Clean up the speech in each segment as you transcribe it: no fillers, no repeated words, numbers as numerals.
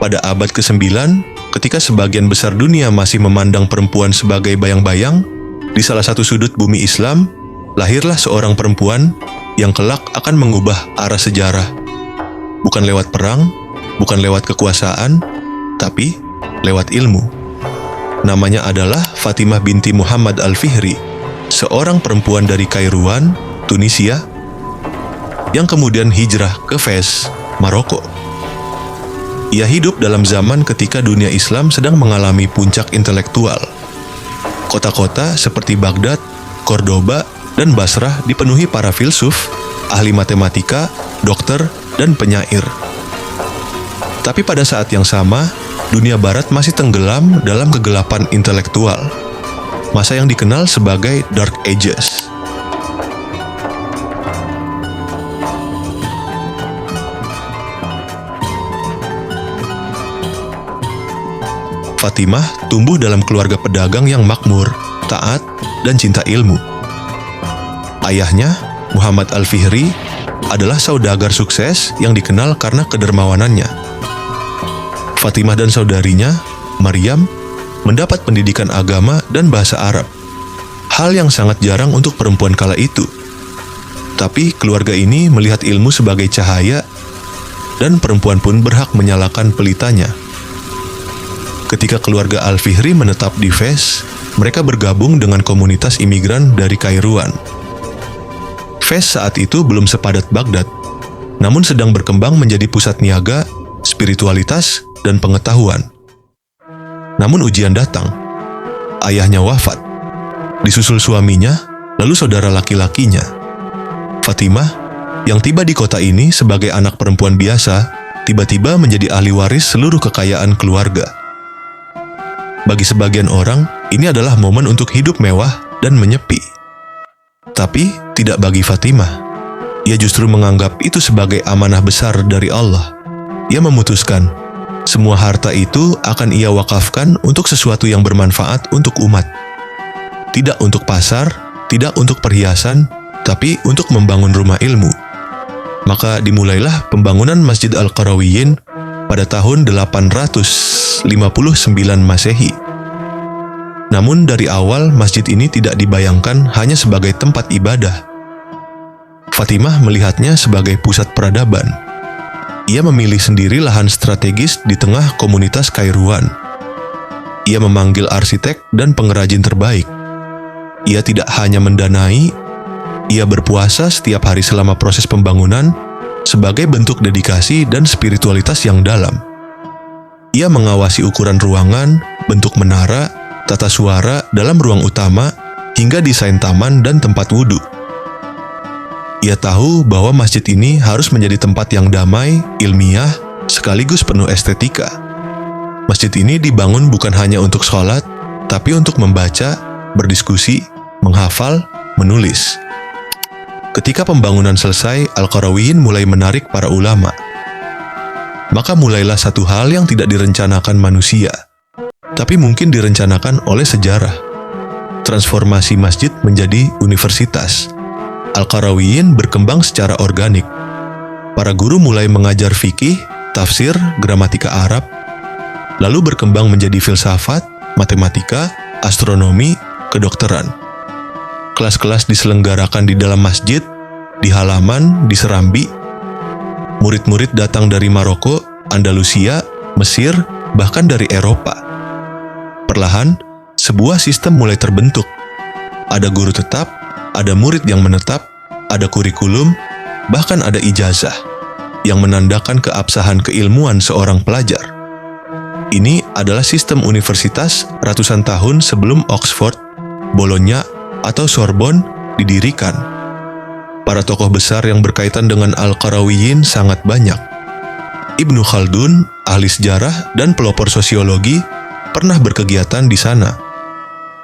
pada abad ke-9, ketika sebagian besar dunia masih memandang perempuan sebagai bayang-bayang, di salah satu sudut bumi Islam, lahirlah seorang perempuan yang kelak akan mengubah arah sejarah. Bukan lewat perang, bukan lewat kekuasaan, tapi lewat ilmu. Namanya adalah Fatimah binti Muhammad Al-Fihri, seorang perempuan dari Kairouan, Tunisia, yang kemudian hijrah ke Fez, Maroko. Ia hidup dalam zaman ketika dunia Islam sedang mengalami puncak intelektual. Kota-kota seperti Baghdad, Cordoba, dan Basrah dipenuhi para filsuf, ahli matematika, dokter, dan penyair. Tapi pada saat yang sama, dunia barat masih tenggelam dalam kegelapan intelektual, masa yang dikenal sebagai Dark Ages. Fatimah tumbuh dalam keluarga pedagang yang makmur, taat, dan cinta ilmu. Ayahnya, Muhammad Al-Fihri, adalah saudagar sukses yang dikenal karena kedermawanannya. Fatimah dan saudarinya, Maryam, mendapat pendidikan agama dan bahasa Arab, hal yang sangat jarang untuk perempuan kala itu. Tapi keluarga ini melihat ilmu sebagai cahaya, dan perempuan pun berhak menyalakan pelitanya. Ketika keluarga Al-Fihri menetap di Fez, mereka bergabung dengan komunitas imigran dari Kairouan. Fez saat itu belum sepadat Baghdad, namun sedang berkembang menjadi pusat niaga, spiritualitas, dan pengetahuan. Namun ujian datang. Ayahnya wafat, disusul suaminya, lalu saudara laki-lakinya. Fatimah, yang tiba di kota ini sebagai anak perempuan biasa, tiba-tiba menjadi ahli waris seluruh kekayaan keluarga. Bagi sebagian orang, ini adalah momen untuk hidup mewah dan menyepi. Tapi tidak bagi Fatimah. Ia justru menganggap itu sebagai amanah besar dari Allah. Ia memutuskan, semua harta itu akan ia wakafkan untuk sesuatu yang bermanfaat untuk umat. Tidak untuk pasar, tidak untuk perhiasan, tapi untuk membangun rumah ilmu. Maka dimulailah pembangunan Masjid Al-Qarawiyyin pada tahun 859 Masehi. Namun dari awal masjid ini tidak dibayangkan hanya sebagai tempat ibadah. Fatimah melihatnya sebagai pusat peradaban. Ia memilih sendiri lahan strategis di tengah komunitas Kairouan. Ia memanggil arsitek dan pengrajin terbaik. Ia tidak hanya mendanai, ia berpuasa setiap hari selama proses pembangunan sebagai bentuk dedikasi dan spiritualitas yang dalam. Ia mengawasi ukuran ruangan, bentuk menara, tata suara dalam ruang utama, hingga desain taman dan tempat wudhu. Ia tahu bahwa masjid ini harus menjadi tempat yang damai, ilmiah, sekaligus penuh estetika. Masjid ini dibangun bukan hanya untuk sholat, tapi untuk membaca, berdiskusi, menghafal, menulis. Ketika pembangunan selesai, Al-Qarawiyyin mulai menarik para ulama. Maka mulailah satu hal yang tidak direncanakan manusia, tapi mungkin direncanakan oleh sejarah. Transformasi masjid menjadi universitas. Al-Qarawiyyin berkembang secara organik. Para guru mulai mengajar fikih, tafsir, gramatika Arab, lalu berkembang menjadi filsafat, matematika, astronomi, kedokteran. Kelas-kelas diselenggarakan di dalam masjid, di halaman, di serambi. Murid-murid datang dari Maroko, Andalusia, Mesir, bahkan dari Eropa. Perlahan, sebuah sistem mulai terbentuk. Ada guru tetap, ada murid yang menetap, ada kurikulum, bahkan ada ijazah yang menandakan keabsahan keilmuan seorang pelajar. Ini adalah sistem universitas ratusan tahun sebelum Oxford, Bologna, atau Sorbonne didirikan. Para tokoh besar yang berkaitan dengan Al-Qarawiyyin sangat banyak. Ibnu Khaldun, ahli sejarah dan pelopor sosiologi, pernah berkegiatan di sana.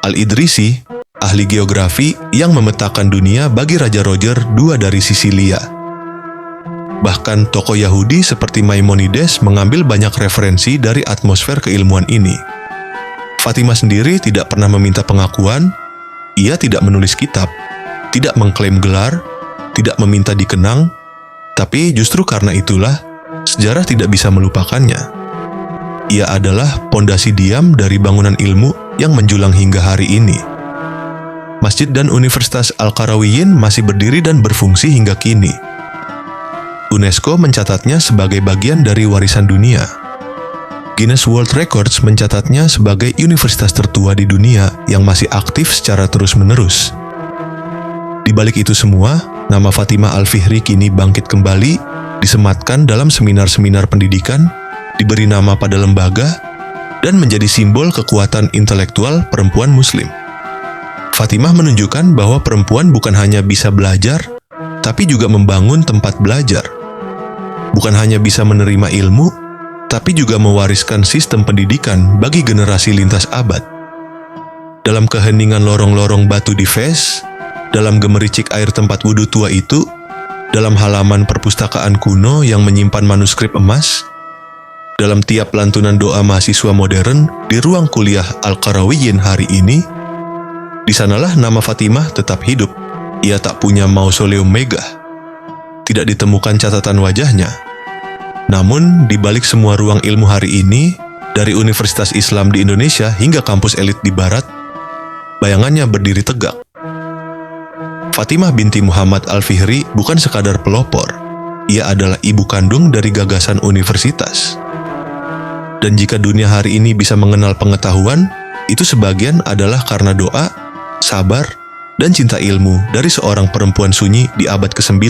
Al-Idrisi, ahli geografi yang memetakan dunia bagi Raja Roger II dari Sisilia. Bahkan tokoh Yahudi seperti Maimonides mengambil banyak referensi dari atmosfer keilmuan ini. Fatimah sendiri tidak pernah meminta pengakuan. Ia tidak menulis kitab, tidak mengklaim gelar, tidak meminta dikenang, tapi justru karena itulah sejarah tidak bisa melupakannya. Ia adalah pondasi diam dari bangunan ilmu yang menjulang hingga hari ini. Masjid dan Universitas Al-Qarawiyyin masih berdiri dan berfungsi hingga kini. UNESCO mencatatnya sebagai bagian dari warisan dunia. Guinness World Records mencatatnya sebagai universitas tertua di dunia yang masih aktif secara terus-menerus. Di balik itu semua, nama Fatimah Al-Fihri kini bangkit kembali, disematkan dalam seminar-seminar pendidikan, diberi nama pada lembaga, dan menjadi simbol kekuatan intelektual perempuan Muslim. Fatimah menunjukkan bahwa perempuan bukan hanya bisa belajar, tapi juga membangun tempat belajar. Bukan hanya bisa menerima ilmu, tapi juga mewariskan sistem pendidikan bagi generasi lintas abad. Dalam keheningan lorong-lorong batu di Fez, dalam gemericik air tempat wudhu tua itu, dalam halaman perpustakaan kuno yang menyimpan manuskrip emas, dalam tiap lantunan doa mahasiswa modern di ruang kuliah Al-Qarawiyyin hari ini, di sanalah nama Fatimah tetap hidup. Ia tak punya mausoleum megah. Tidak ditemukan catatan wajahnya. Namun, di balik semua ruang ilmu hari ini, dari Universitas Islam di Indonesia hingga kampus elit di Barat, bayangannya berdiri tegak. Fatimah binti Muhammad Al-Fihri bukan sekadar pelopor. Ia adalah ibu kandung dari gagasan universitas. Dan jika dunia hari ini bisa mengenal pengetahuan, itu sebagian adalah karena doa, sabar, dan cinta ilmu dari seorang perempuan sunyi di abad ke-9.